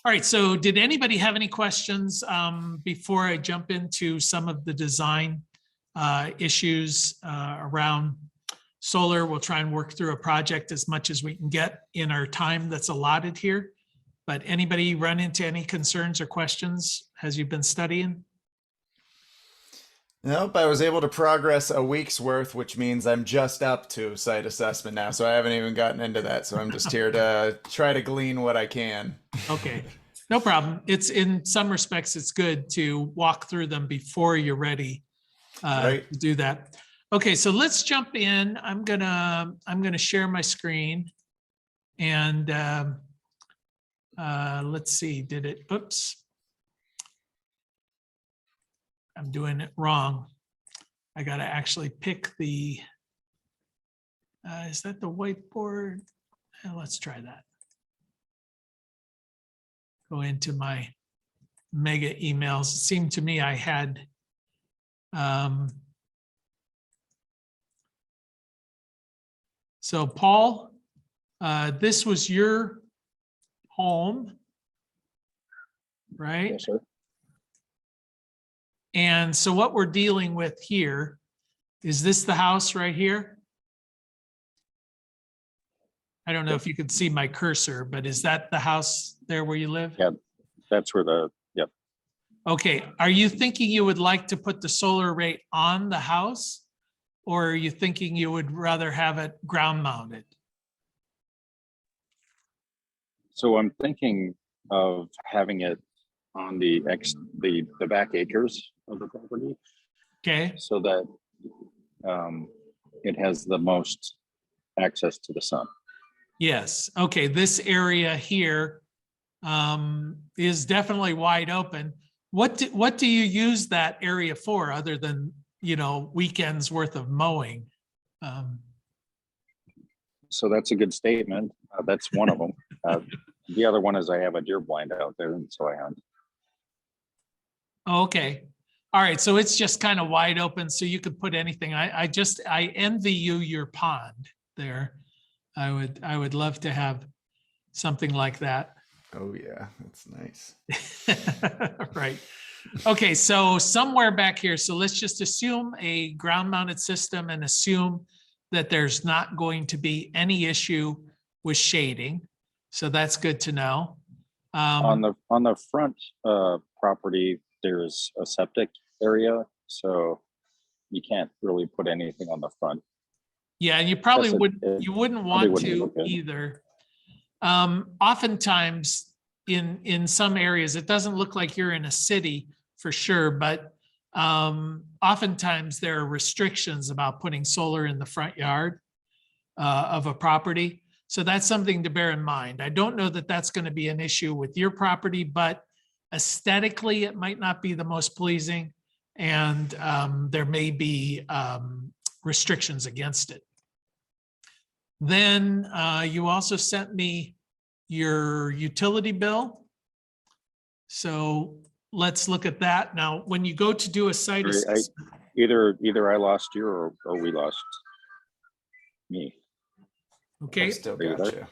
All right, so did anybody have any questions before I jump into some of the design issues around solar? We'll try and work through a project as much as we can get in our time that's allotted here. But anybody run into any concerns or questions as you've been studying? Nope, I was able to progress a week's worth, which means I'm just up to site assessment now. So I haven't even gotten into that. So I'm just here to try to glean what I can. Okay, no problem. It's in some respects, it's good to walk through them before you're ready Right. to do that. Okay, so let's jump in. I'm gonna share my screen, and let's see. Did it? Oops. I'm doing it wrong. I got to actually pick the, is that the whiteboard? Let's try that. Go into my mega emails. It seemed to me I had, so Paul, this was your home, right? Yes, sir. And so what we're dealing with here, is this the house right here? I don't know if you can see my cursor, but is that the house there where you live? Yeah, that's where the, yep. Okay, are you thinking you would like to put the solar array on the house? Or are you thinking you would rather have it ground mounted? So I'm thinking of having it on the back acres of the property Okay, so that it has the most access to the sun. yes, okay, this area here is definitely wide open. What do you use that area for other than, you know, weekends worth of mowing? So that's a good statement. That's one of them. The other one is I have a deer blind out there, and so I hunt. Okay. All right. So it's just kind of wide open. So you could put anything. I envy you your pond there. I would love to have something like that. Oh yeah, that's nice. Right. Okay. So somewhere back here. So let's just assume a ground mounted system and assume that there's not going to be any issue with shading. So that's good to know. On the front property, there's a septic area, so you can't really put anything on the front. Yeah, and you probably you wouldn't want wouldn't to look good. either. Oftentimes in some areas, it doesn't look like you're in a city for sure, but oftentimes there are restrictions about putting solar in the front yard of a property. So that's something to bear in mind. I don't know that that's going to be an issue with your property, but aesthetically, it might not be the most pleasing, and there may be restrictions against it. Then you also sent me your utility bill. So let's look at that. Now, when you go to do a site assessment, Either I lost you or we lost me. okay, I still Are you got there? you.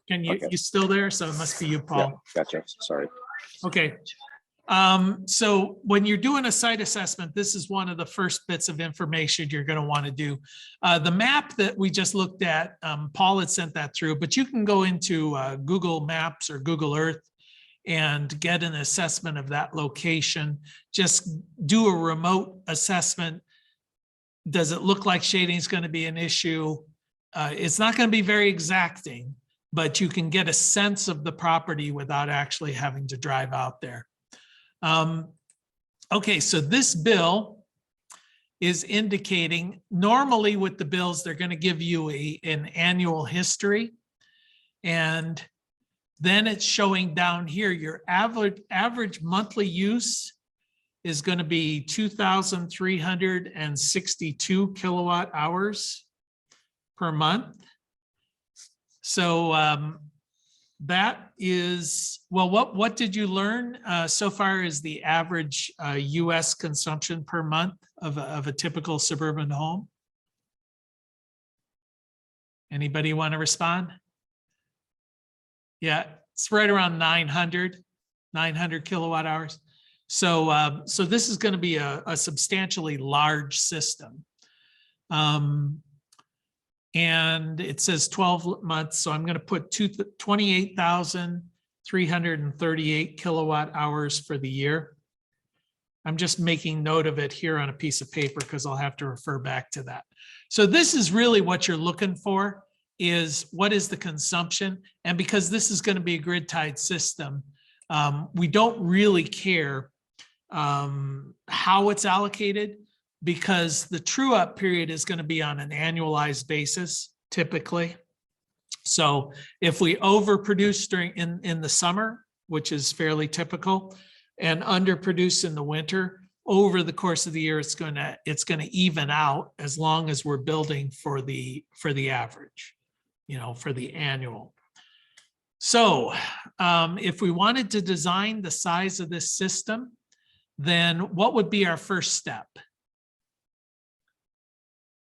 can you, Okay. you still there? So it must be you, Yeah, Paul. gotcha. Sorry. Okay. So when you're doing a site assessment, this is one of the first bits of information you're going to want to do. The map that we just looked at, Paul had sent that through, but you can go into Google Maps or Google Earth and get an assessment of that location. Just do a remote assessment. Does it look like shading is going to be an issue? It's not going to be very exacting, but you can get a sense of the property without actually having to drive out there. Okay, so this bill is indicating, normally with the bills, they're going to give you an annual history. And then it's showing down here, your average monthly use is going to be 2,362 kilowatt hours per month. So that is, well, what did you learn so far is the average US consumption per month of a typical suburban home? Anybody want to respond? Yeah, it's right around 900. 900 kilowatt hours. So, so this is going to be a substantially large system. And it says 12 months. So I'm going to put 28,338 kilowatt hours for the year. I'm just making note of it here on a piece of paper because I'll have to refer back to that. So this is really what you're looking for, is what is the consumption? And because this is going to be a grid tied system, we don't really care how it's allocated, because the true up period is going to be on an annualized basis typically. So if we overproduce during in the summer, which is fairly typical, and underproduce in the winter, over the course of the year, it's going to even out, as long as we're building for the average, you know, for the annual. So if we wanted to design the size of this system, then what would be our first step?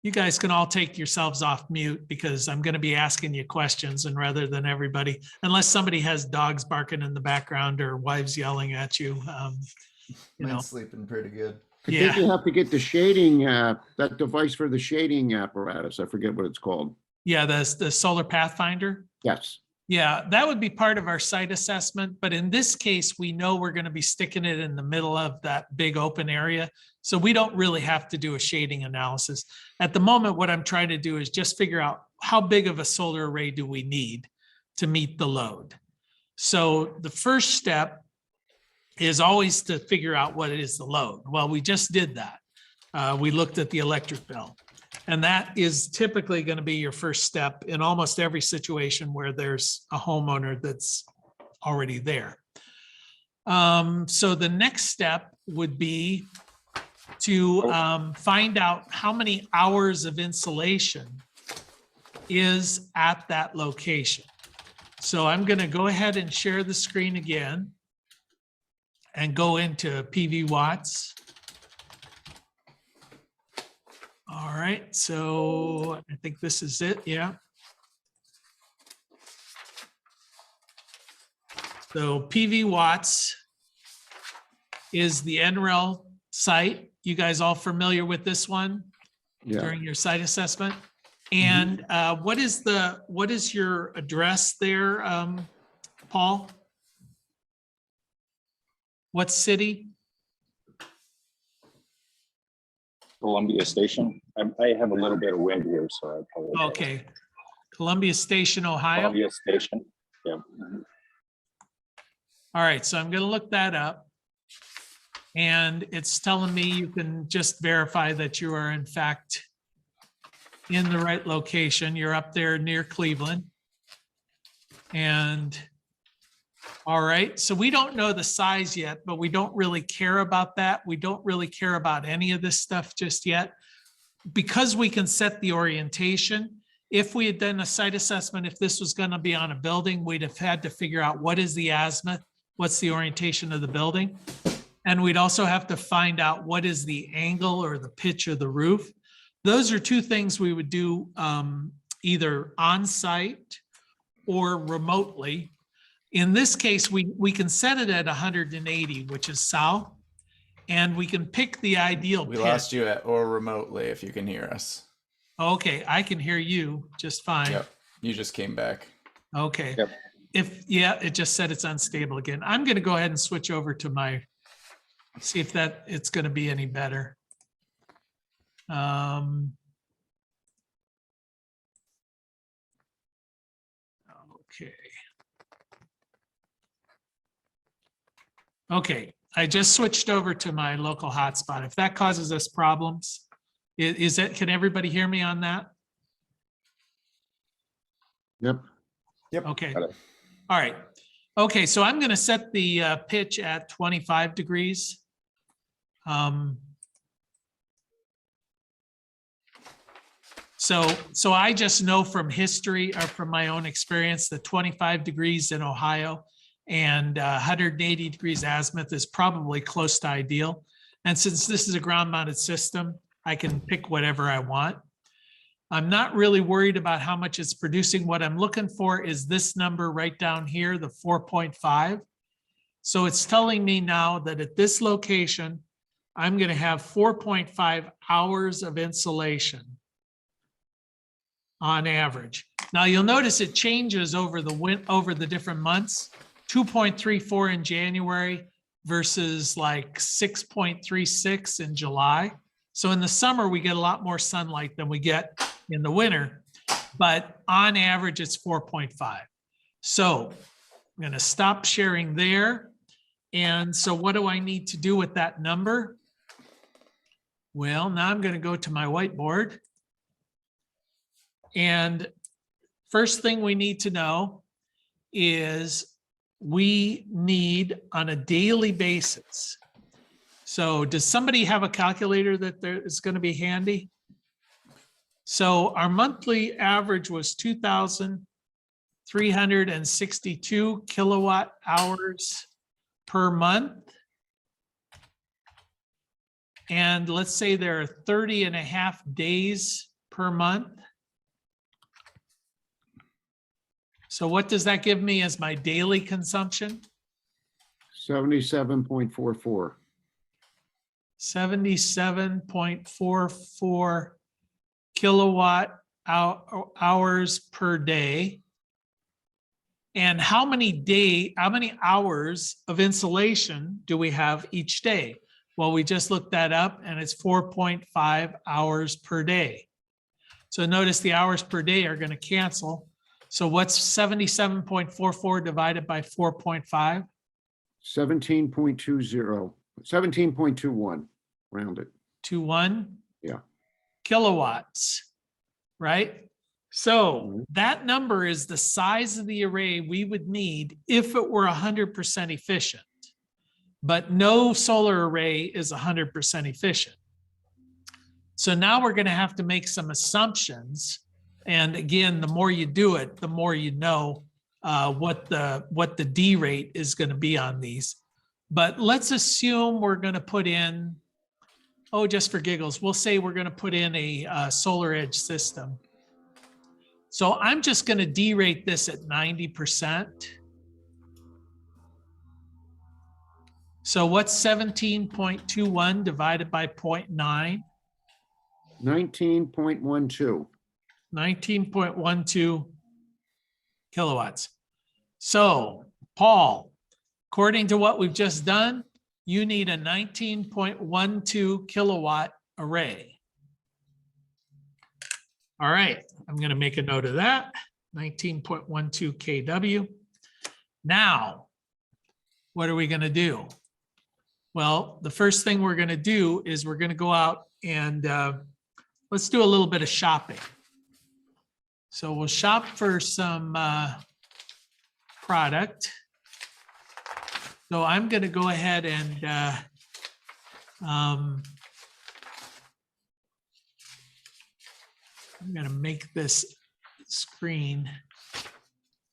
You guys can all take yourselves off mute because I'm going to be asking you questions, and rather than everybody, unless somebody has dogs barking in the background or wives yelling at you, you know. Mine's sleeping pretty good. I think you have to get the shading, that device for the shading apparatus. I forget what it's called. Yeah, the Solar Pathfinder. Yes. Yeah, that would be part of our site assessment. But in this case, we know we're going to be sticking it in the middle of that big open area. So we don't really have to do a shading analysis. At the moment, what I'm trying to do is just figure out how big of a solar array do we need to meet the load. So the first step is always to figure out what is the load. Well, we just did that. We looked at the electric bill. And that is typically going to be your first step in almost every situation where there's a homeowner that's already there. So the next step would be to find out how many hours of insulation is at that location. So I'm going to go ahead and share the screen again and go into PV watts. All right, so I think this is it, yeah. So PV watts is the NREL site. You guys all familiar with this one during your site assessment? And what is your address there, Paul? What city? Columbia Station. I have a little bit of wind here, so I apologize. Okay, Columbia Station, Ohio. Columbia Station. Yeah. All right, so I'm going to look that up. And it's telling me you can just verify that you are in fact in the right location. You're up there near Cleveland. And all right, so we don't know the size yet, but we don't really care about that. We don't really care about any of this stuff just yet, because we can set the orientation. If we had done a site assessment, if this was going to be on a building, we'd have had to figure out what is the azimuth, what's the orientation of the building. And we'd also have to find out what is the angle or the pitch of the roof. Those are two things we would do either on site or remotely. In this case, we can set it at 180, which is south, and we can pick the ideal We pitch. lost you at or remotely, if you can hear us. Okay, I can hear you just fine. Yep, you just came back. Okay. Yep. It just said it's unstable again. I'm going to go ahead and switch over to my, see if it's going to be any better. Okay. Okay, I just switched over to my local hotspot. If that causes us problems, can everybody hear me on that? Yep. Okay, Got it. all right. Okay, so I'm gonna set the pitch at 25 degrees. So I just know from history or from my own experience that 25 degrees in Ohio and 180 degrees azimuth is probably close to ideal. And since this is a ground mounted system, I can pick whatever I want. I'm not really worried about how much it's producing. What I'm looking for is this number right down here, the 4.5. So it's telling me now that at this location, I'm going to have 4.5 hours of insolation on average. Now you'll notice it changes over the different months. 2.34 in January versus like 6.36 in July. So in the summer, we get a lot more sunlight than we get in the winter, but on average, it's 4.5. So I'm going to stop sharing there. And so what do I need to do with that number? Well, now I'm going to go to my whiteboard. And first thing we need to know is we need on a daily basis. So does somebody have a calculator that is going to be handy? So our monthly average was 2,362 kilowatt hours per month. And let's say there are 30 and a half days per month. So what does that give me as my daily consumption? 77.44. 77.44 kilowatt hours per day. And how many hours of insolation do we have each day? Well, we just looked that up and it's 4.5 hours per day. So notice the hours per day are going to cancel. So what's 77.44 divided by 4.5? 17.20, 17.21, round it. 21? Yeah. Kilowatts, right? So that number is the size of the array we would need if it were 100% efficient. But no solar array is 100% efficient. So now we're going to have to make some assumptions. And again, the more you do it, the more you know what the D rate is going to be on these. But let's assume we're going to put in, oh, just for giggles, we'll say we're going to put in a Solar Edge system. So I'm just going to derate this at 90%. So what's 17.21 divided by 0.9? 19.12. 19.12 kilowatts. So Paul, according to what we've just done, you need a 19.12 kilowatt array. All right, I'm going to make a note of that, 19.12 kW. Now, what are we going to do? Well, the first thing we're going to do is we're going to go out and let's do a little bit of shopping. So we'll shop for some product. So I'm going to go ahead and I'm going to make this screen.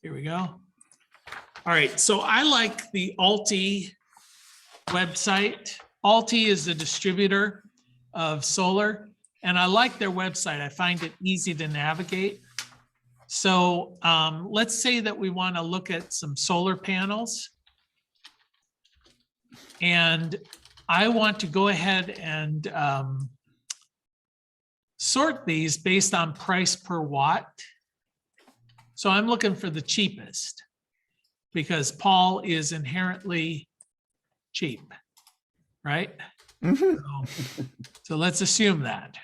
Here we go. All right, so I like the Alti website. Alti is the distributor of solar, and I like their website. I find it easy to navigate. So let's say that we want to look at some solar panels. And I want to go ahead and sort these based on price per watt. So I'm looking for the cheapest because Paul is inherently cheap, right? So let's assume that.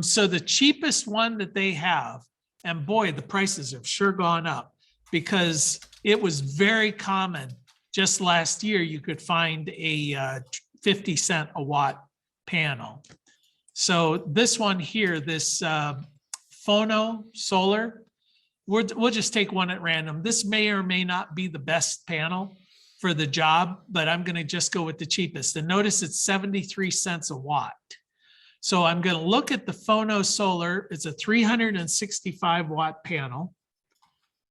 So the cheapest one that they have, and boy, the prices have sure gone up because it was very common. Just last year, you could find a 50 cent a watt panel. So this one here, this Phono Solar, we'll just take one at random. This may or may not be the best panel for the job, but I'm going to just go with the cheapest. And notice it's 73 cents a watt. So I'm going to look at the Phono Solar. It's a 365 watt panel,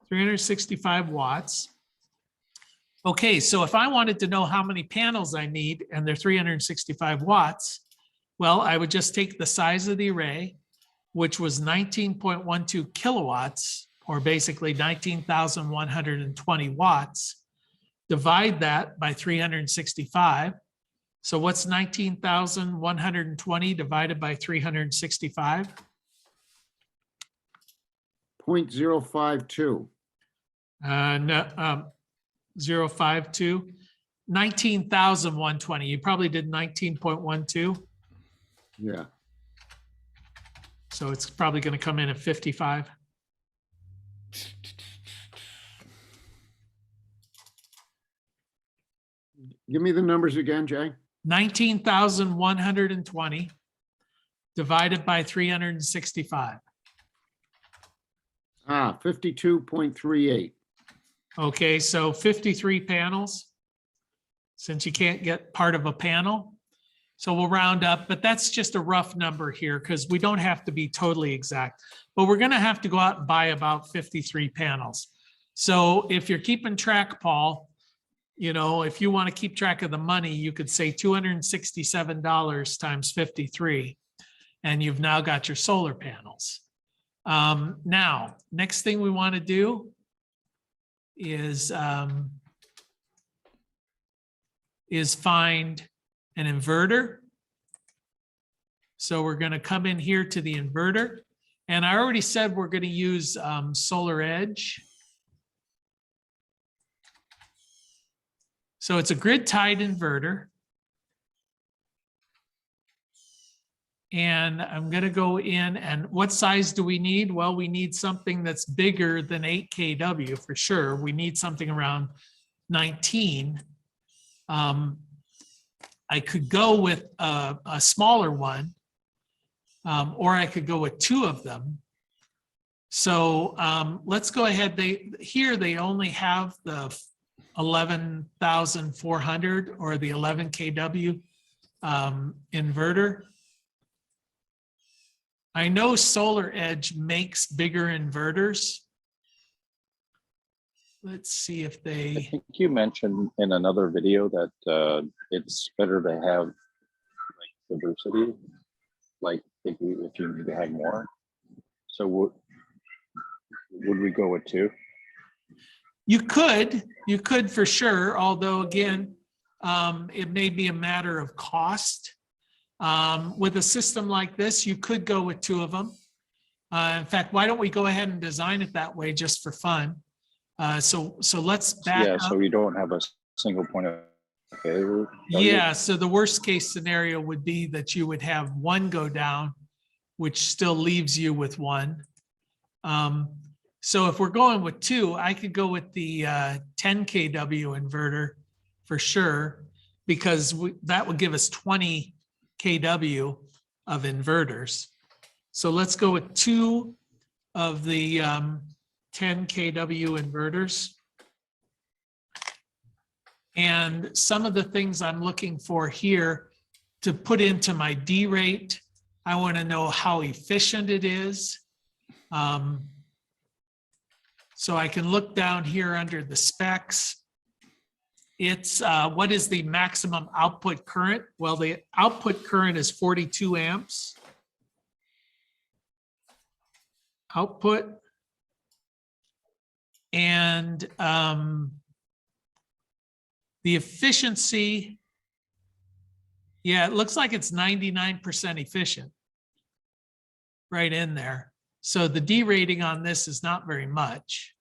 365 watts. Okay, so if I wanted to know how many panels I need and they're 365 watts, well, I would just take the size of the array, which was 19.12 kilowatts, or basically 19,120 watts, divide that by 365. So what's 19,120 divided by 365? 0.052. No, 052, 19,120. You probably did 19.12. Yeah. So it's probably going to come in at 55. Give me the numbers again, Jay. 19,120 divided by 365. 52.38. Okay, so 53 panels, since you can't get part of a panel. So we'll round up, but that's just a rough number here because we don't have to be totally exact. But we're going to have to go out and buy about 53 panels. So if you're keeping track, Paul, you know, if you want to keep track of the money, you could say $267 times 53, and you've now got your solar panels. Now, next thing we want to do is find an inverter. So we're going to come in here to the inverter, and I already said we're going to use Solar Edge. So it's a grid-tied inverter. And I'm going to go in, and what size do we need? Well, we need something that's bigger than 8 kW for sure. We need something around 19. I could go with a smaller one, or I could go with 2 of them. So let's go ahead. They only have the 11,400 or the 11 kW inverter. I know Solar Edge makes bigger inverters. Let's see if I they, think you mentioned in another video that it's better to have like diversity, like if you need to have more. So would we go with 2? you could for sure, although again, it may be a matter of cost. With a system like this, you could go with 2 of them. In fact, why don't we go ahead and design it that way just for fun? So let's back up. So you don't have a single point of failure. Yeah, so the worst case scenario would be that you would have 1 go down, which still leaves you with 1. So if we're going with 2, I could go with the 10 kW inverter for sure, because that would give us 20 kW of inverters. So let's go with 2 of the 10 kW inverters. And some of the things I'm looking for here to put into my D rate, I want to know how efficient it is. So I can look down here under the specs. It's what is the maximum output current? Well, the output current is 42 amps. Output. And the efficiency, yeah, it looks like it's 99% efficient right in there. So the D rating on this is not very much.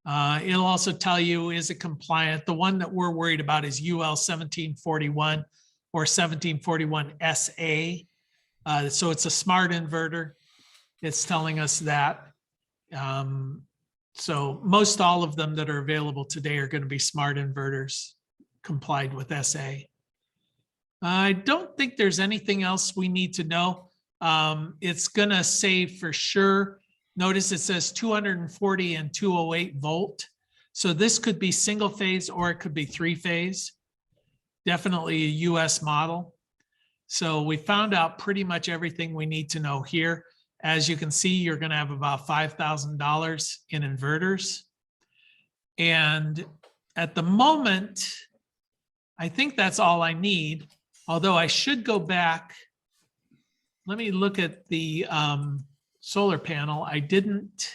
It'll also tell you, is it compliant? The one that we're worried about is UL 1741 or 1741 SA. So it's a smart inverter. It's telling us that. So most all of them that are available today are going to be smart inverters complied with SA. I don't think there's anything else we need to know. It's going to save for sure. Notice it says 240 and 208 volt. So this could be single phase or it could be 3-phase. Definitely a US model. So we found out pretty much everything we need to know here. As you can see, you're going to have about $5,000 in inverters. And at the moment, I think that's all I need. Although I should go back. Let me look at the solar panel. I didn't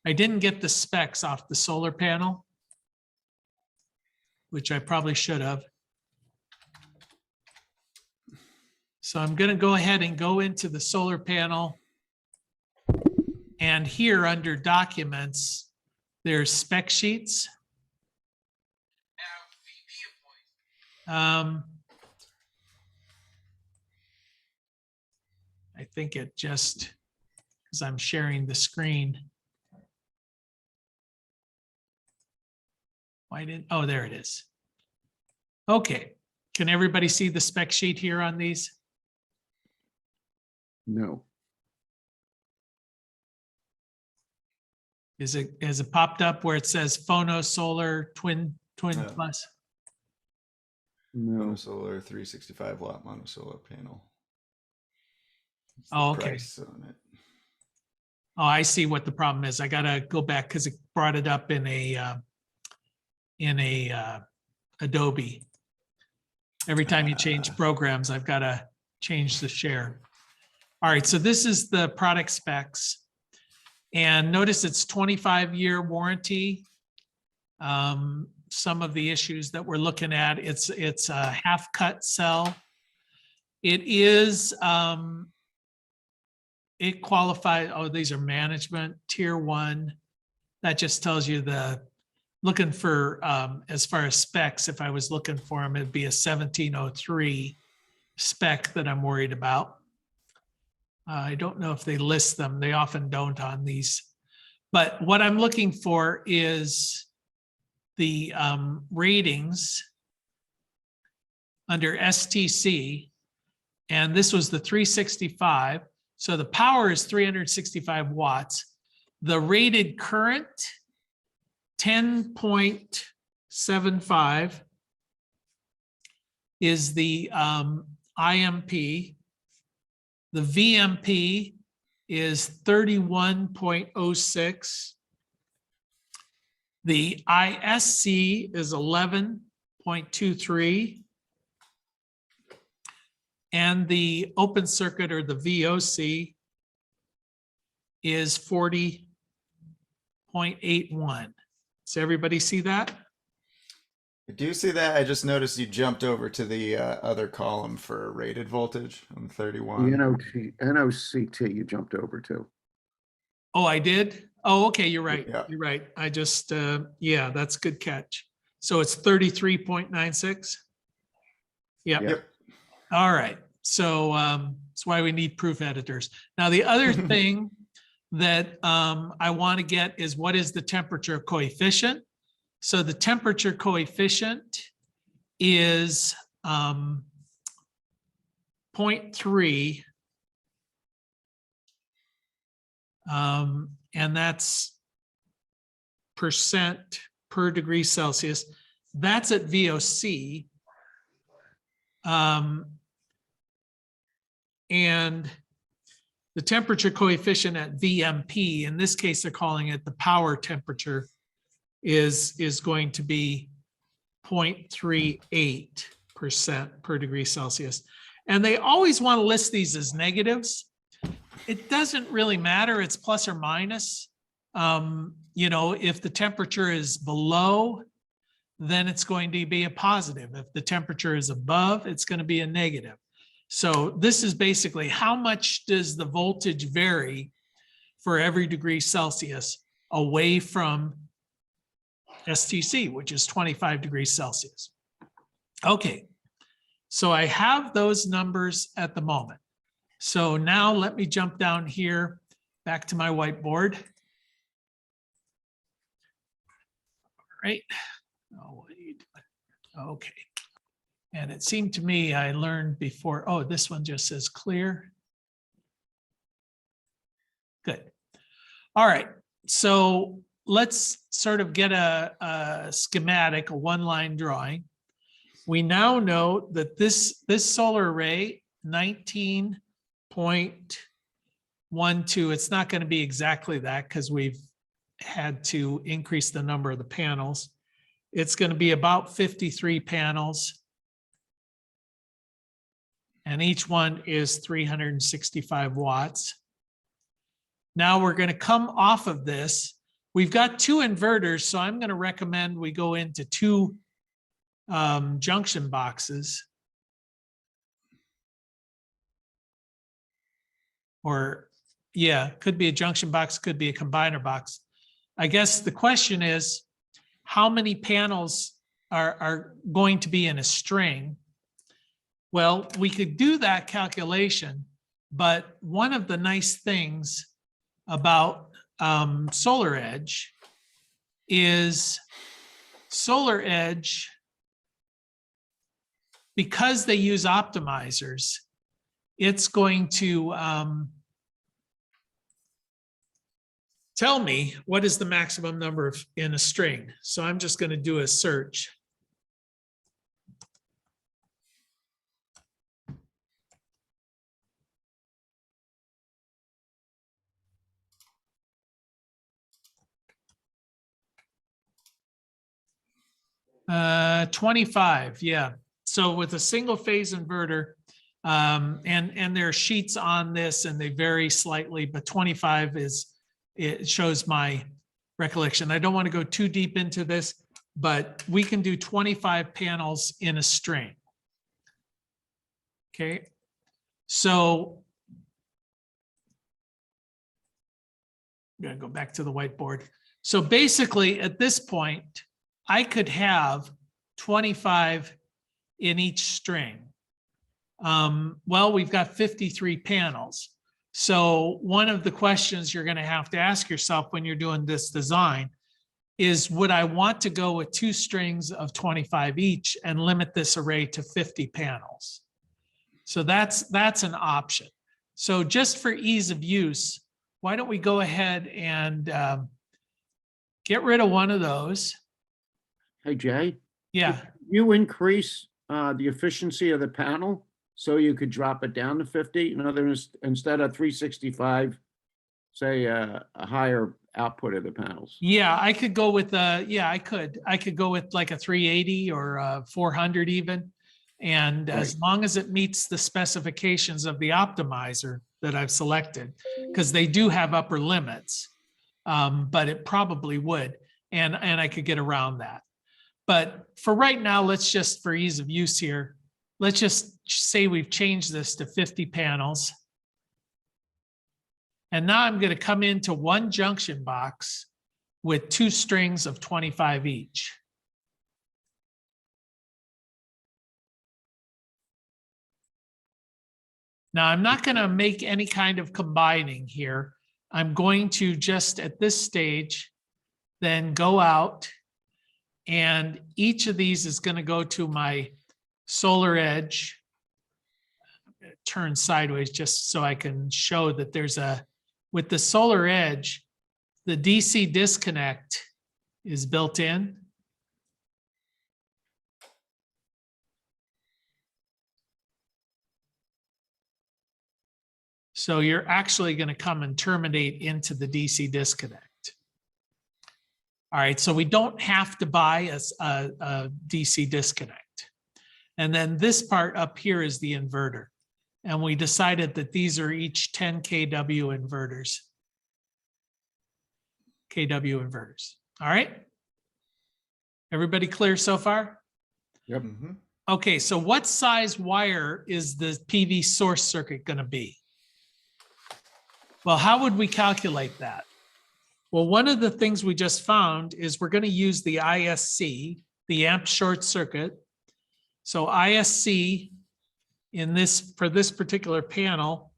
I didn't get the specs off the solar panel, which I probably should have. So I'm going to go ahead and go into the solar panel. And here under documents, there's spec sheets. I think it just, because I'm sharing the screen. Why didn't, oh, there it is. Okay, can everybody see the spec sheet here on these? No. Has it popped up where it says Phono Solar Twin No. Plus? No. Monosolar 365 watt monosolar panel. It's the Oh, okay. price on it. Oh, I see what the problem is. I gotta go back because it brought it up in a Adobe. Every time you change programs, I've got to change the share. All right, so this is the product specs. And notice it's 25-year warranty. Some of the issues that we're looking at, it's a half cut cell. It is, it qualifies, oh, these are management tier 1. That just tells you looking for, as far as specs, if I was looking for them, it'd be a 1703 spec that I'm worried about. I don't know if they list them. They often don't on these. But what I'm looking for is the ratings under STC. And this was the 365. So the power is 365 watts. The rated current, 10.75 is the IMP. The VMP is 31.06. The ISC is 11.23. And the open circuit, or the VOC, is 40.81. Does everybody see that? I do see that. I just noticed you jumped over to the other column for rated voltage on 31. NOCT you jumped over to. Oh, I did? Oh, okay, you're right. Yeah. You're right. I just, yeah, that's a good catch. So it's 33.96? Yep. Yep. All right. So that's why we need proof editors. Now, the other thing that I want to get is, what is the temperature coefficient? So the temperature coefficient is 0.3. And that's percent per degree Celsius. That's at VOC. And the temperature coefficient at VMP, in this case, they're calling it the power temperature, is going to be 0.38% per degree Celsius. And they always want to list these as negatives. It doesn't really matter. It's plus or minus. You know, if the temperature is below, then it's going to be a positive. If the temperature is above, it's going to be a negative. So this is basically how much does the voltage vary for every degree Celsius away from STC, which is 25 degrees Celsius. Okay, so I have those numbers at the moment. So now let me jump down here back to my whiteboard. All right. Oh, what are you doing? Okay. And it seemed to me I learned before, oh, this one just says clear. Good. All right. So let's sort of get a schematic, a one-line drawing. We now know that this solar array, 19.12, it's not going to be exactly that because we've had to increase the number of the panels. It's going to be about 53 panels. And each one is 365 watts. Now we're going to come off of this We've got 2 inverters, so I'm going to recommend we go into 2 junction boxes. Or, yeah, could be a junction box, could be a combiner box. I guess the question is, how many panels are going to be in a string? Well, we could do that calculation, but one of the nice things about Solar Edge is Solar Edge, because they use optimizers, it's going to tell me what is the maximum number of in a string. So I'm just going to do a search. Uh, 25, yeah. So with a single phase inverter, and there are sheets on this and they vary slightly, but 25 is, it shows my recollection. I don't want to go too deep into this, but we can do 25 panels in a string. Okay, so I'm going to go back to the whiteboard. So basically at this point, I could have 25 in each string. Well, we've got 53 panels. So one of the questions you're going to have to ask yourself when you're doing this design is, would I want to go with 2 strings of 25 each and limit this array to 50 panels? So that's an option. So just for ease of use, why don't we go ahead and get rid of one of those? Hey, Jay, Yeah. you increase the efficiency of the panel so you could drop it down to 50. In other words, instead of 365, say a higher output of the panels. Yeah, I could go with yeah, I could go with like a 380 or a 400 even. And as long as it meets the specifications of the optimizer that I've selected, because they do have upper limits, but it probably would. And I could get around that. But for right now, let's just, for ease of use here, let's just say we've changed this to 50 panels. And now I'm going to come into one junction box with 2 strings of 25 each. Now, I'm not going to make any kind of combining here. I'm going to just at this stage, then go out, and each of these is going to go to my Solar Edge. I'm going to turn sideways just so I can show that there's a, with the Solar Edge, the DC disconnect is built in. So you're actually going to come and terminate into the DC disconnect. All right, so we don't have to buy a DC disconnect. And then this part up here is the inverter. And we decided that these are each 10 kW inverters. kW inverters. All right. Everybody clear so far? Yep. Mm-hmm. Okay, so what size wire is the PV source circuit going to be? Well, how would we calculate that? Well, one of the things we just found is we're going to use the ISC, the amp short circuit. So ISC in this, for this particular panel,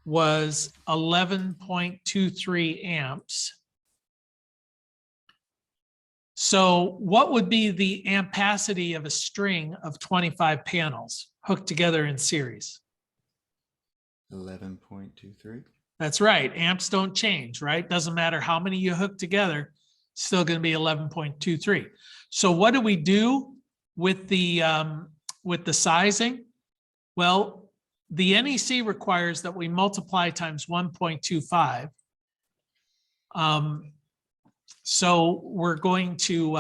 was 11.23 amps. So what would be the ampacity of a string of 25 panels hooked together in series? 11.23. That's right. Amps don't change, right? Doesn't matter how many you hook together, still going to be 11.23. So what do we do with the sizing? Well, the NEC requires that we multiply times 1.25. So we're going to,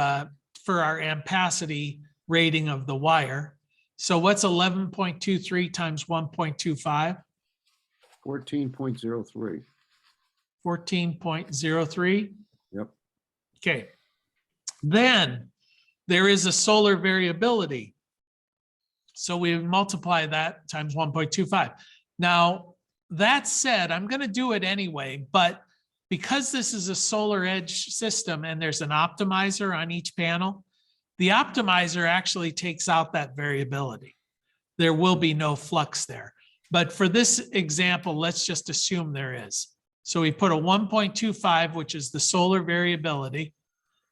for our ampacity rating of the wire. So what's 11.23 times 1.25? 14.03. 14.03. Yep. Okay. Then there is a solar variability. So we multiply that times 1.25. Now, that said, I'm going to do it anyway, but because this is a solar edge system and there's an optimizer on each panel, the optimizer actually takes out that variability. There will be no flux there. But for this example, let's just assume there is. So we put a 1.25, which is the solar variability.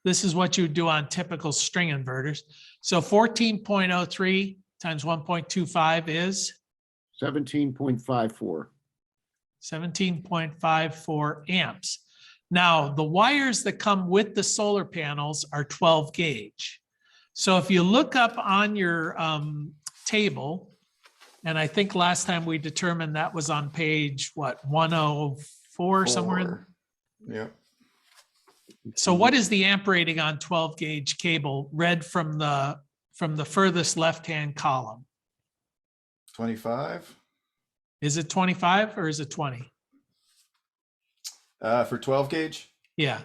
This is what you do on typical string inverters. So 14.03 times 1.25 is 17.54. 17.54 amps. Now, the wires that come with the solar panels are 12 gauge. So if you look up on your table, and I think last time we determined that was on page, what, 104, somewhere in. 4. Yeah. So what is the amp rating on 12 gauge cable read from the furthest left-hand column? 25. Is it 25 or is it 20? For 12 gauge, Yeah,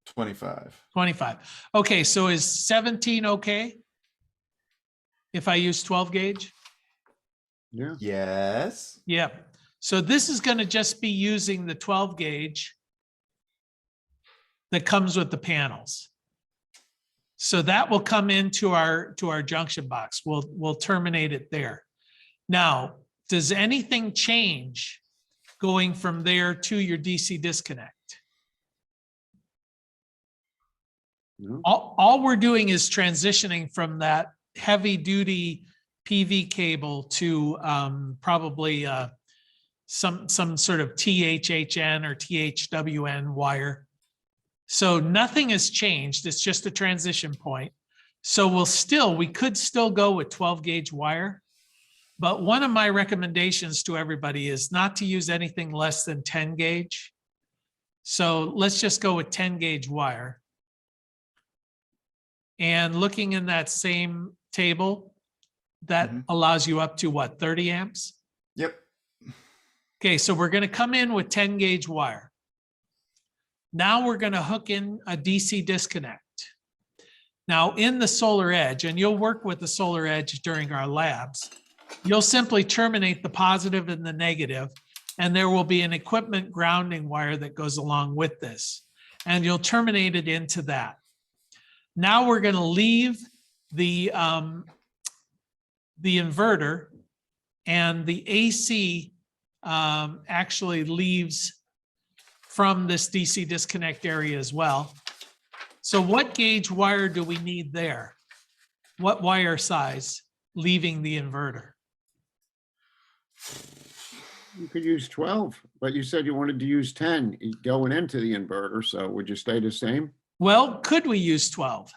25. 25. Okay, so is 17 okay? If I use 12 gauge? Yeah. Yes. Yeah. So this is going to just be using the 12 gauge that comes with the panels. So that will come into our junction box. We'll terminate it there. Now, does anything change going from there to your DC disconnect? No. All we're doing is transitioning from that heavy duty PV cable to probably some sort of THHN or THWN wire. So nothing has changed. It's just a transition point. So we could still go with 12 gauge wire. But one of my recommendations to everybody is not to use anything less than 10 gauge. So let's just go with 10 gauge wire. And looking in that same table, that allows you up to what, 30 amps? Yep. Okay, so we're going to come in with 10 gauge wire. Now we're going to hook in a DC disconnect. Now in the Solar Edge, and you'll work with the Solar Edge during our labs, you'll simply terminate the positive and the negative, and there will be an equipment grounding wire that goes along with this, and you'll terminate it into that. Now we're going to leave the inverter, and the AC actually leaves from this DC disconnect area as well. So what gauge wire do we need there? What wire size leaving the inverter? You could use 12, but you said you wanted to use 10 going into the inverter. So would you stay the same? Well, could we use 12?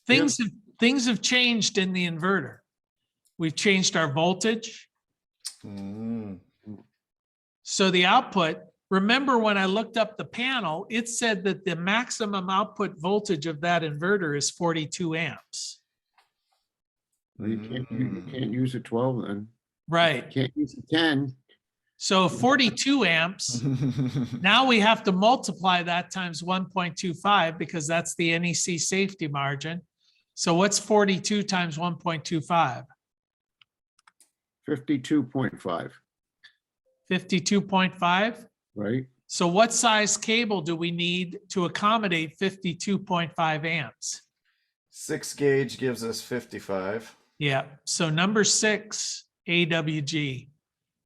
Things have changed in the inverter. We've changed our voltage. So the output, remember when I looked up the panel, it said that the maximum output voltage of that inverter is 42 amps. Well, you can't use a 12 then. Right. Can't use a 10. So 42 amps. Now we have to multiply that times 1.25 because that's the NEC safety margin. So what's 42 times 1.25? 52.5. 52.5? Right. So what size cable do we need to accommodate 52.5 amps? 6 gauge gives us 55. Yeah, so number 6, AWG,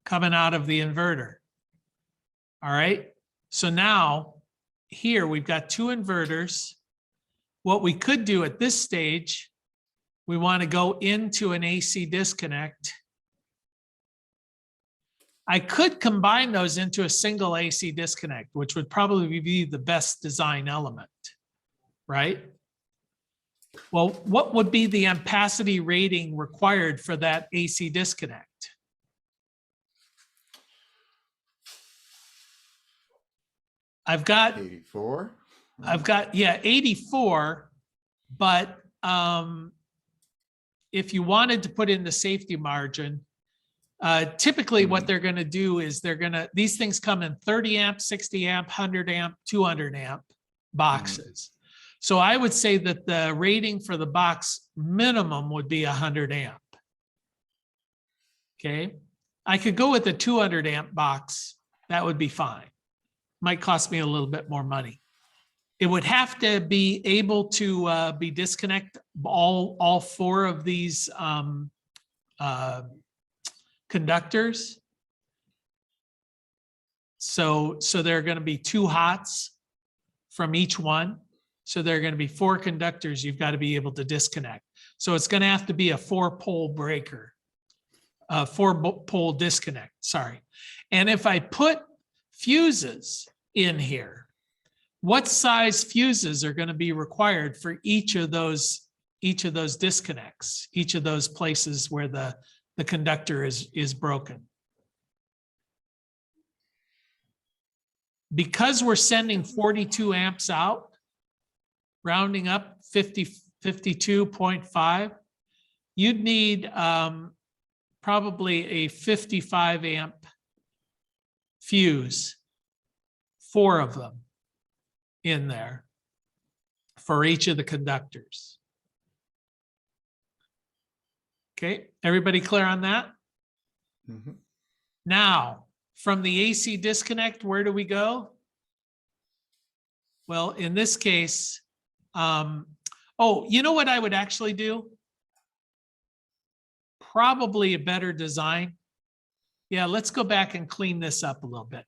coming out of the inverter. All right, so now here we've got 2 inverters. What we could do at this stage, we want to go into an AC disconnect. I could combine those into a single AC disconnect, which would probably be the best design element, right? Well, what would be the ampacity rating required for that AC disconnect? I've got 84. 84, but if you wanted to put in the safety margin, typically what they're going to do is these things come in 30 amp, 60 amp, 100 amp, 200 amp. boxes. So I would say that the rating for the box minimum would be 100 amp. Okay. I could go with a 200 amp box. That would be fine. Might cost me a little bit more money. It would have to be able to be disconnect all four of these conductors. So there are going to be 2 hots from each one. So there are going to be 4 conductors you've got to be able to disconnect. So it's going to have to be a 4-pole breaker, a 4-pole disconnect, sorry. And if I put fuses in here, what size fuses are going to be required for each of those disconnects, each of those places where the conductor is broken? Because we're sending 42 amps out, rounding up 52.5, you'd need probably a 55 amp fuse, 4 of them in there for each of the conductors. Okay, everybody clear on that? Mm-hmm. Now, from the AC disconnect, where do we go? Well, in this case, oh, you know what I would actually do? Probably a better design. Yeah, let's go back and clean this up a little bit.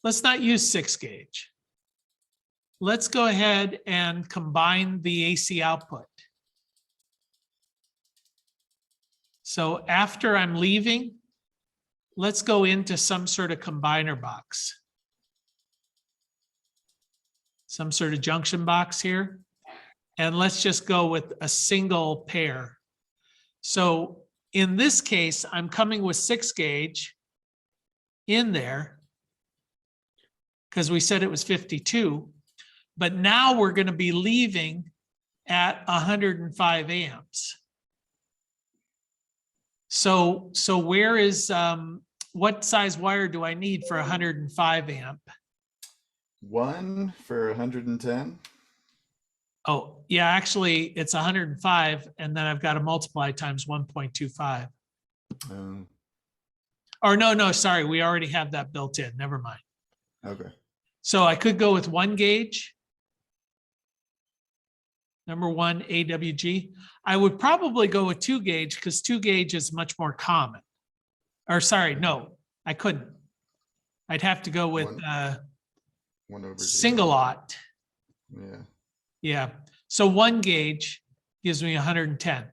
Let's not use 6 gauge. Let's go ahead and combine the AC output. So after I'm leaving, let's go into some sort of combiner box. Some sort of junction box here. And let's just go with a single pair. So in this case, I'm coming with 6 gauge in there because we said it was 52. But now we're going to be leaving at 105 amps. So where is, what size wire do I need for 105 amp? 1 for 110. Oh, yeah, actually it's 105 and then I've got to multiply times 1.25. Or no, sorry, we already have that built in. Never mind. Okay. So I could go with 1 gauge. Number 1, AWG. I would probably go with 2 gauge because 2 gauge is much more common. Or sorry, no, I couldn't. I'd have to go with 1 over single 0. aught. Yeah. Yeah. So 1 gauge gives me 110.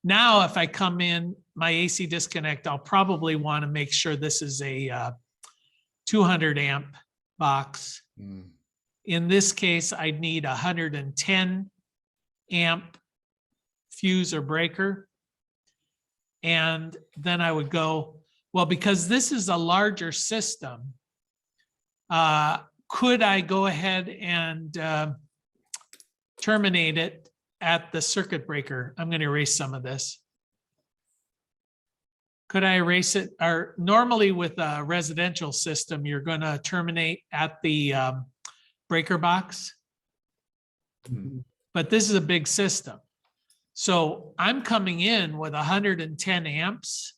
Now, if I come in my AC disconnect, I'll probably want to make sure this is a 200 amp box. In this case, I'd need 110 amp fuse or breaker. And then I would go, well, because this is a larger system, could I go ahead and terminate it at the circuit breaker? I'm going to erase some of this. Could I erase it? Or normally with a residential system, you're going to terminate at the breaker box. But this is a big system. So I'm coming in with 110 amps,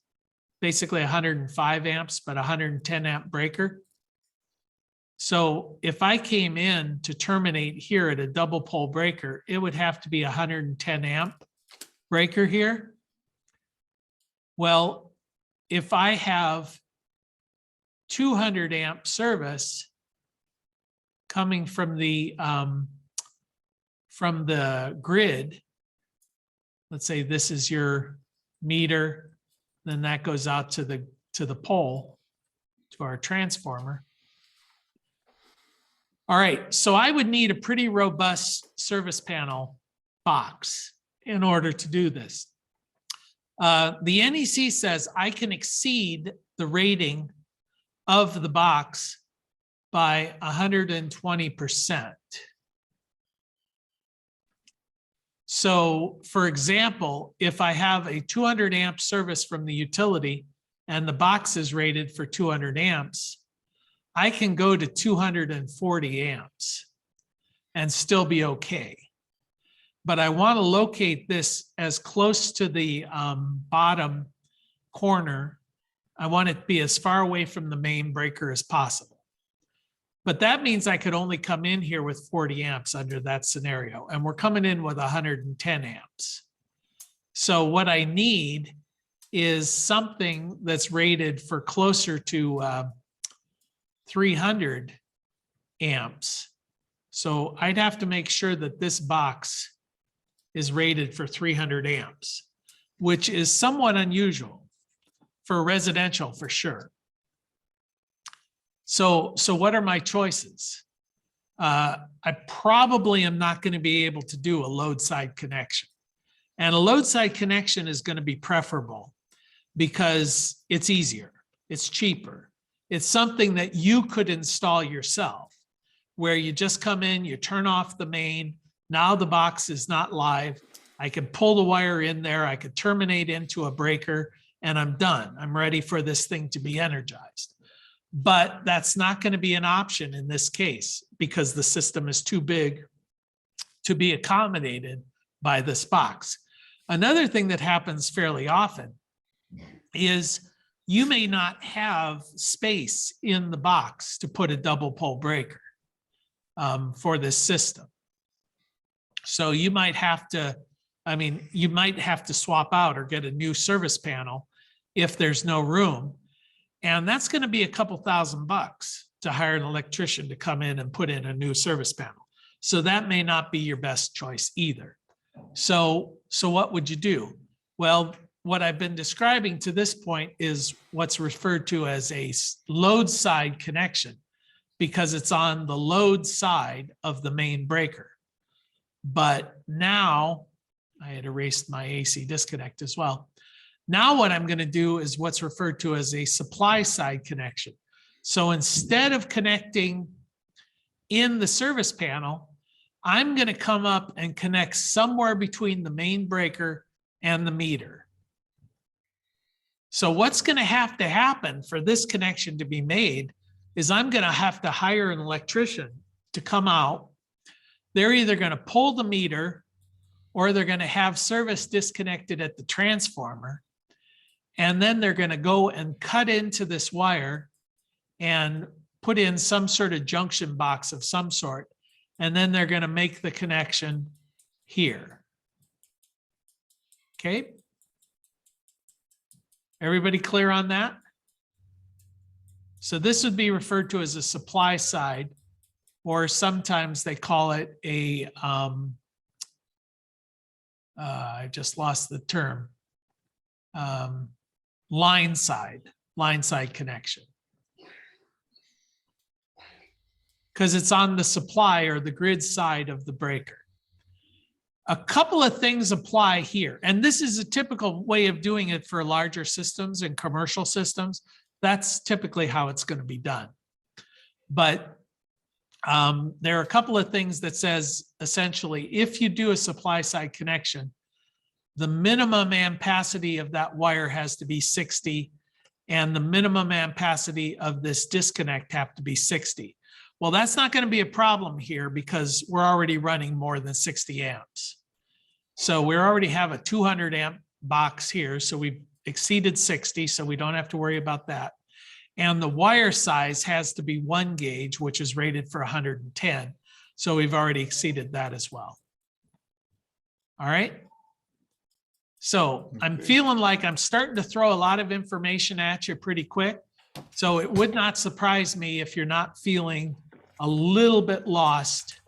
basically 105 amps, but 110 amp breaker. So if I came in to terminate here at a double pole breaker, it would have to be 110 amp breaker here. Well, if I have 200 amp service coming from the grid, let's say this is your meter, then that goes out to the pole, to our transformer. All right, so I would need a pretty robust service panel box in order to do this. The NEC says I can exceed the rating of the box by 120%. So for example, if I have a 200 amp service from the utility and the box is rated for 200 amps, I can go to 240 amps. and still be okay. But I want to locate this as close to the bottom corner. I want it to be as far away from the main breaker as possible. But that means I could only come in here with 40 amps under that scenario. And we're coming in with 110 amps. So what I need is something that's rated for closer to 300 amps. So I'd have to make sure that this box is rated for 300 amps, which is somewhat unusual for residential for sure. So what are my choices? I probably am not going to be able to do a load side connection. And a load side connection is going to be preferable because it's easier, it's cheaper. It's something that you could install yourself, where you just come in, you turn off the main. Now the box is not live. I can pull the wire in there. I could terminate into a breaker and I'm done. I'm ready for this thing to be energized. But that's not going to be an option in this case because the system is too big to be accommodated by this box. Another thing that happens fairly often is you may not have space in the box to put a double pole breaker for this system. So you might have to, you might have to swap out or get a new service panel if there's no room. And that's going to be a couple $1,000 to hire an electrician to come in and put in a new service panel. So that may not be your best choice either. So what would you do? Well, what I've been describing to this point is what's referred to as a load side connection, because it's on the load side of the main breaker. But now I had erased my AC disconnect as well. Now what I'm going to do is what's referred to as a supply side connection. So instead of connecting in the service panel, I'm going to come up and connect somewhere between the main breaker and the meter. So what's going to happen for this connection to be made is I'm going to have to hire an electrician to come out. They're either going to pull the meter or they're going to have service disconnected at the transformer. And then they're going to go and cut into this wire and put in some sort of junction box of some sort. And then they're going to make the connection here. Okay. Everybody clear on that? So this would be referred to as a supply side, or sometimes they call it a, I just lost the term, line side connection. Because it's on the supply or the grid side of the breaker. A couple of things apply here, and this is a typical way of doing it for larger systems and commercial systems. That's typically how it's going to be done. But there are a couple of things that says, essentially, if you do a supply side connection, the minimum ampacity of that wire has to be 60, and the minimum ampacity of this disconnect have to be 60. Well, that's not going to be a problem here because we're already running more than 60 amps. So we already have a 200 amp box here. So we've exceeded 60, so we don't have to worry about that. And the wire size has to be 1 gauge, which is rated for 110. So we've already exceeded that as well. All right. So I'm feeling like I'm starting to throw a lot of information at you pretty quick. So it would not surprise me if you're not feeling a little bit lost,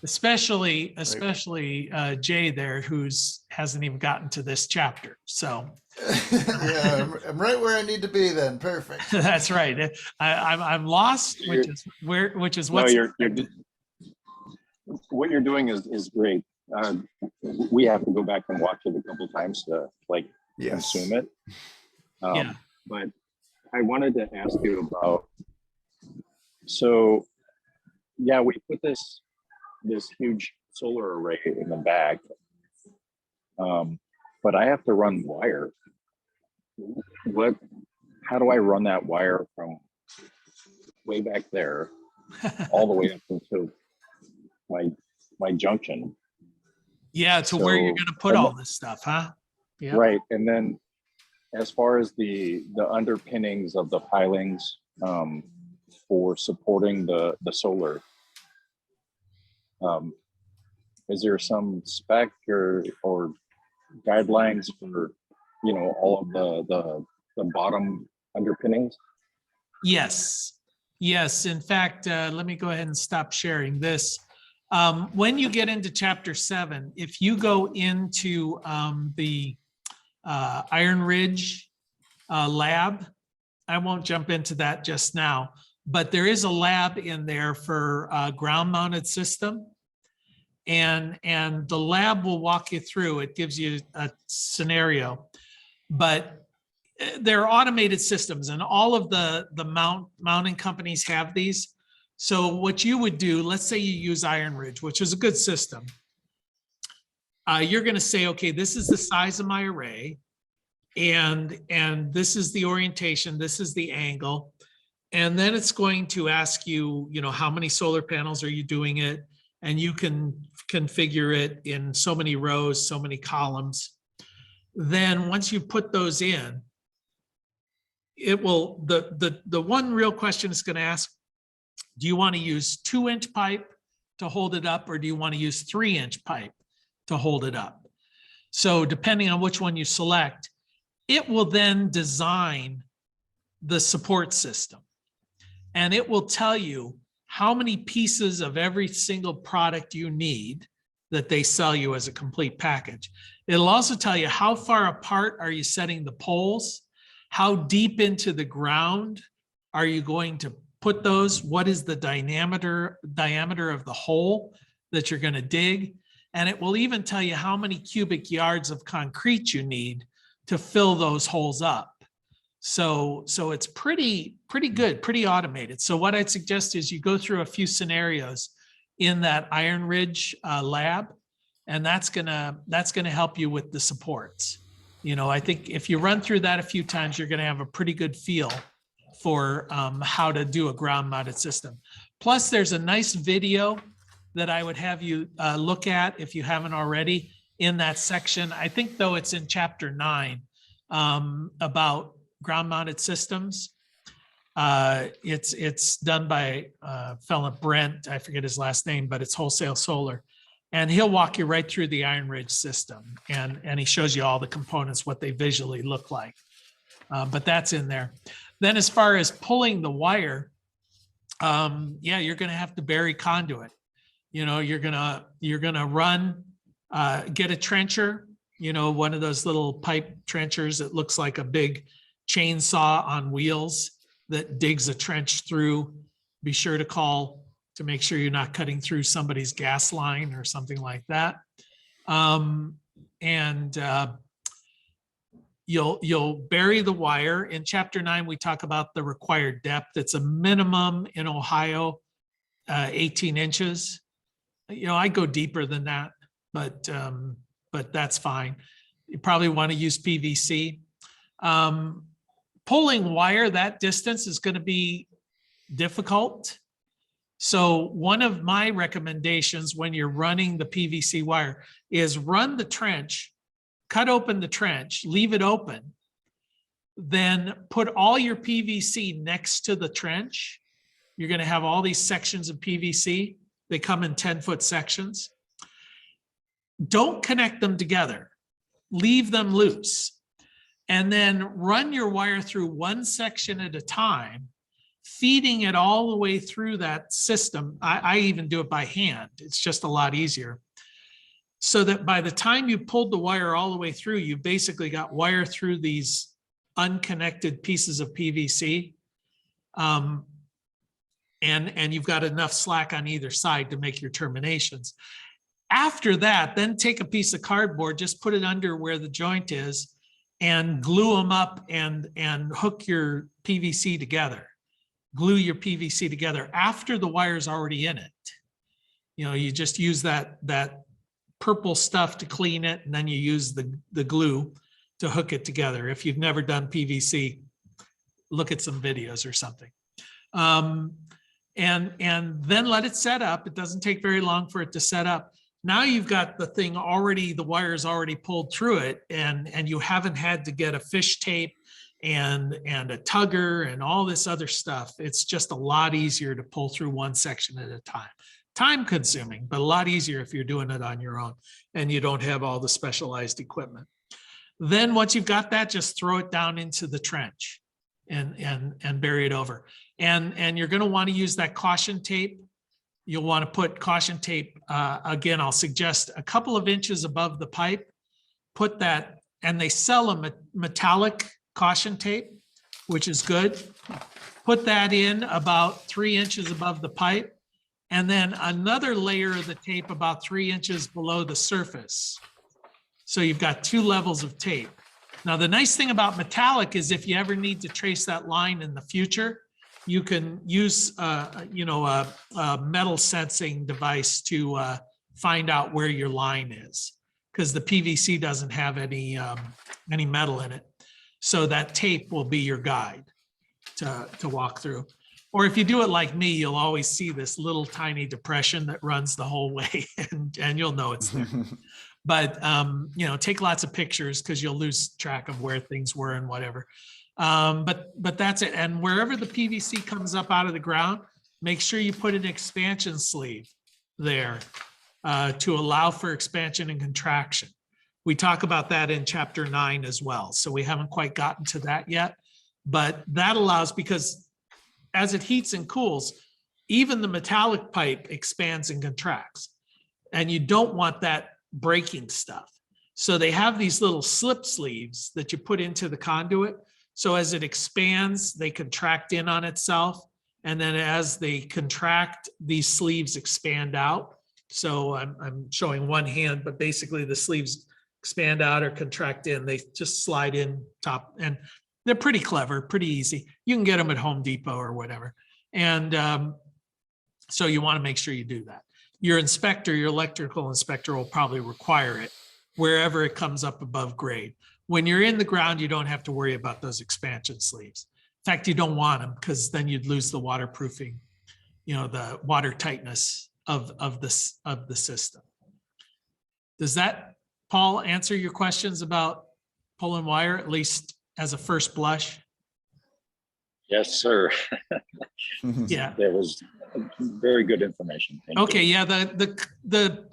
especially Jay there, who's hasn't even gotten to this chapter. So yeah, I'm right where I need to be then. Perfect. that's right. I'm lost, which is no, what's what you're doing is great. We have to go back and watch it a couple times to consume it. Yeah. But I wanted to ask you about, so yeah, we put this huge solar array in the back, but I have to run wire. How do I run that wire from way back there all the way up into my junction. Yeah, to where you're So- gonna put and- all this stuff, huh? Yeah. Right, and then as far as the underpinnings of the pilings for supporting the solar, is there some spec or guidelines for, you know, all of the bottom underpinnings? Yes, yes. In fact, let me go ahead and stop sharing this. When you get into chapter 7, if you go into the Iron Ridge lab, I won't jump into that just now, but there is a lab in there for ground mounted system. And the lab will walk you through, it gives you a scenario, but they're automated systems, and all of the mounting companies have these. So what you would do, let's say you use Iron Ridge, which is a good system. You're going to say, okay, this is the size of my array, and this is the orientation, this is the angle, and then it's going to ask you, you know, how many solar panels are you doing it, and you can configure it in so many rows, so many columns. Then once you put those in, it will, the one real question it's going to ask, do you want to use 2-inch pipe to hold it up, or do you want to use 3-inch pipe to hold it up? So depending on which one you select, it will then design the support system, and it will tell you how many pieces of every single product you need that they sell you as a complete package. It'll also tell you how far apart are you setting the poles, how deep into the ground are you going to put those, what is the diameter of the hole that you're going to dig, and it will even tell you how many cubic yards of concrete you need to fill those holes up. So it's pretty good, pretty automated. So what I'd suggest is you go through a few scenarios in that Iron Ridge lab, and that's gonna help you with the supports. You know, I think if you run through that a few times, you're gonna have a pretty good feel for how to do a ground mounted system. Plus, there's a nice video that I would have you look at if you haven't already in that section. I think though it's in chapter 9 about ground mounted systems. It's done by fellow Brent, I forget his last name, but it's Wholesale Solar. And he'll walk you right through the Iron Ridge system, and he shows you all the components, what they visually look like. But that's in there. Then as far as pulling the wire, yeah, you're gonna have to bury conduit. You know, you're gonna run, get a trencher, you know, one of those little pipe trenchers that looks like a big chainsaw on wheels that digs a trench through. Be sure to call to make sure you're not cutting through somebody's gas line or something like that. You'll bury the wire. In chapter 9, we talk about the required depth. It's a minimum in Ohio, 18 inches. You know, I go deeper than that, but that's fine. You probably want to use PVC. Pulling wire that distance is going to be difficult. So one of my recommendations when you're running the PVC wire is run the trench, cut open the trench, leave it open, then put all your PVC next to the trench. You're going to have all these sections of PVC. They come in 10-foot sections. Don't connect them together. Leave them loose. And then run your wire through one section at a time, feeding it all the way through that system. I even do it by hand. It's just a lot easier. So that by the time you pulled the wire all the way through, you basically got wire through these unconnected pieces of PVC. And you've got enough slack on either side to make your terminations. After that, then take a piece of cardboard, just put it under where the joint is, and glue them up and hook your PVC together. Glue your PVC together after the wire's already in it. You know, you just use that purple stuff to clean it, and then you use the glue to hook it together. If you've never done PVC, look at some videos or something. and then let it set up. It doesn't take very long for it to set up. Now you've got the thing already, the wires already pulled through it, and you haven't had to get a fish tape and a tugger and all this other stuff. It's just a lot easier to pull through one section at a time. Time consuming, but a lot easier if you're doing it on your own and you don't have all the specialized equipment. Then once you've got that, just throw it down into the trench and bury it over. And you're going to want to use that caution tape. You'll want to put caution tape, again, I'll suggest a couple of inches above the pipe, put that, and they sell a metallic caution tape, which is good. Put that in about 3 inches above the pipe, and then another layer of the tape about 3 inches below the surface. So you've got 2 levels of tape. Now, the nice thing about metallic is if you ever need to trace that line in the future, you can use, a metal sensing device to find out where your line is, because the PVC doesn't have any metal in it. So that tape will be your guide to walk through. Or if you do it like me, you'll always see this little tiny depression that runs the whole way, and you'll know it's there. But, take lots of pictures because you'll lose track of where things were and whatever. But that's it. And wherever the PVC comes up out of the ground, make sure you put an expansion sleeve there to allow for expansion and contraction. We talk about that in chapter 9 as well. So we haven't quite gotten to that yet, but that allows, because as it heats and cools, even the metallic pipe expands and contracts, and you don't want that breaking stuff. So they have these little slip sleeves that you put into the conduit. So as it expands, they contract in on itself. And then as they contract, these sleeves expand out. So I'm showing one hand, but basically the sleeves expand out or contract in. They just slide in top, and they're pretty clever, pretty easy. You can get them at Home Depot or whatever. And so you want to make sure you do that. Your inspector, your electrical inspector, will probably require it wherever it comes up above grade. When you're in the ground, you don't have to worry about those expansion sleeves. In fact, you don't want them, because then you'd lose the waterproofing, the water tightness of the system. Does that, Paul, answer your questions about pulling wire, at least as a first blush? Yes, sir. Yeah. That was very good information. Thank Okay. you. Yeah. The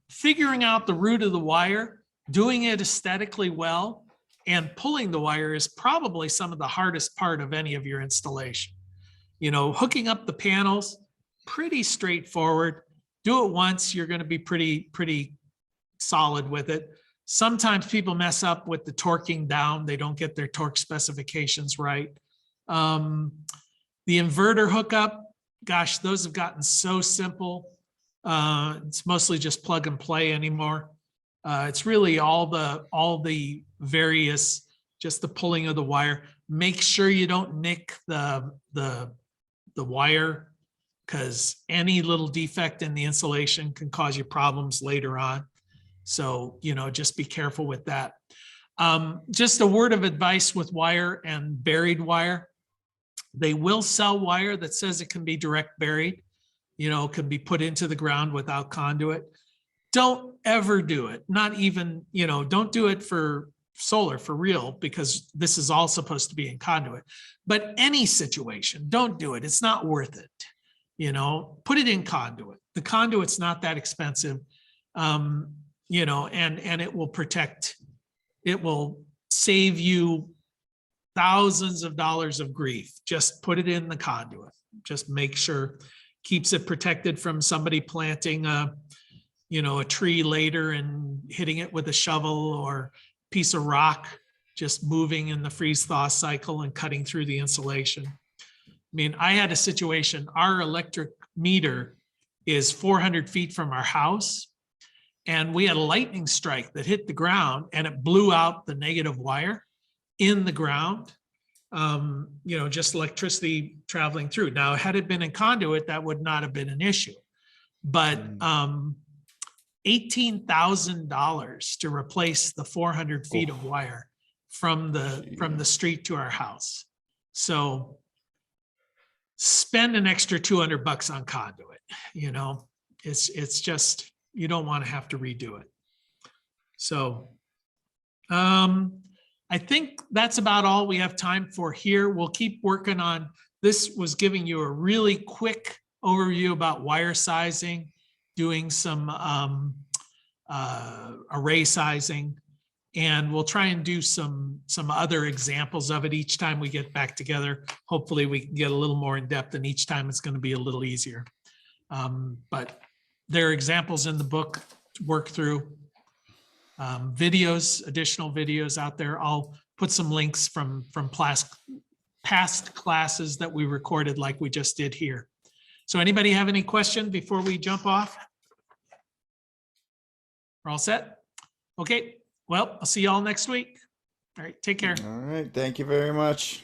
figuring out the root of the wire, doing it aesthetically well, and pulling the wire is probably some of the hardest part of any of your installation. Hooking up the panels, pretty straightforward. Do it once, you're going to be pretty solid with it. Sometimes people mess up with the torquing down. They don't get their torque specifications right. The inverter hookup, gosh, those have gotten so simple. It's mostly just plug and play anymore. It's really all the various, just the pulling of the wire. Make sure you don't nick the wire, because any little defect in the insulation can cause you problems later on. So, just be careful with that. Just a word of advice with wire and buried wire. They will sell wire that says it can be direct buried, can be put into the ground without conduit. Don't ever do it. Not even, don't do it for solar for real, because this is all supposed to be in conduit. But any situation, don't do it. It's not worth it. Put it in conduit. The conduit's not that expensive. And it will protect, it will save you thousands of dollars of grief. Just put it in the conduit. Just make sure, keeps it protected from somebody planting a tree later and hitting it with a shovel, or piece of rock just moving in the freeze thaw cycle and cutting through the insulation. I mean, I had a situation, our electric meter is 400 feet from our house, and we had a lightning strike that hit the ground and it blew out the negative wire in the ground. Just electricity traveling through. Now, had it been in conduit, that would not have been an issue. But $18,000 to replace the 400 feet of wire from the street to our house. So spend an extra $200 on conduit. You know, it's just, you don't want to have to redo it. So I think that's about all we have time for here. We'll keep working on, this was giving you a really quick overview about wire sizing, doing some array sizing, and we'll try and do some other examples of it each time we get back together. Hopefully we can get a little more in depth, and each time it's going to be a little easier. But there are examples in the book to work through. Videos, additional videos out there. I'll put some links from past classes that we recorded like we just did here. So anybody have any question before we jump off? We're all set? Okay, well, I'll see y'all next week. All right, take care. All right. Thank you very much.